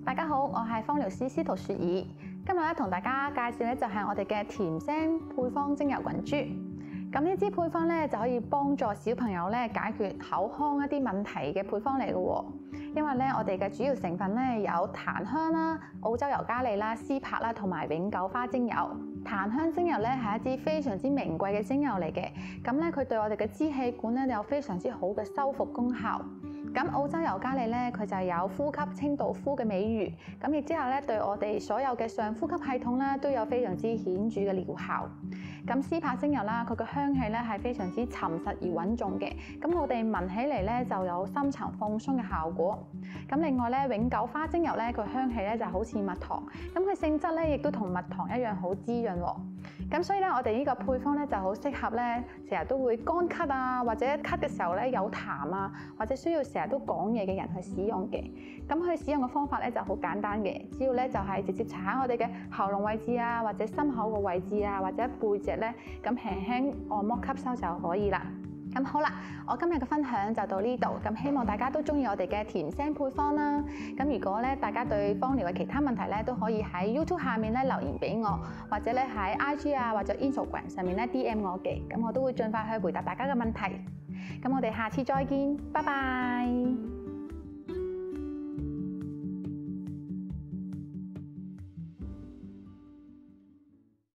大家好，我係芳療師司徒雪兒。今日咧同大家介紹咧就係我哋嘅甜聲配方精油滾珠。咁呢支配方咧就可以幫助小朋友咧解決口腔一啲問題嘅配方嚟嘅喎。因為咧我哋嘅主要成分咧有檀香啦、澳洲尤加利啦、絲柏啦同埋永久花精油。檀香精油咧係一支非常之名貴嘅精油嚟嘅，咁咧佢對我哋嘅支氣管咧有非常之好嘅修復功效。咁澳洲尤加利咧，佢就有呼吸清道夫嘅美譽，咁亦之後咧對我哋所有嘅上呼吸系統咧都有非常之顯著嘅療效。咁絲柏精油啦，佢嘅香氣咧係非常之沉實而穩重嘅，咁我哋聞起嚟咧就有深層放鬆嘅效果。咁另外咧永久花精油咧，佢香氣咧就好似蜜糖，咁佢性質咧亦都同蜜糖一樣好滋潤喎。咁所以咧，我哋呢個配方咧就好適合咧，成日都會乾咳啊，或者咳嘅時候咧有痰啊，或者需要成日都講嘢嘅人去使用嘅。咁佢使用嘅方法咧就好簡單嘅，只要咧就係直接搽喺我哋嘅喉嚨位置啊，或者心口個位置啊，或者背脊咧，咁輕輕按摩吸收就可以啦。咁好啦，我今日嘅分享就到呢度，咁希望大家都中意我哋嘅甜聲配方啦。咁如果咧大家對芳療嘅其他問題咧，都可以喺 YouTube 下面咧留言俾我，或者咧喺 IG 啊或者 Instagram 上面咧 DM 我嘅，咁我都會盡快去回答大家嘅問題。咁我哋下次再見，拜拜。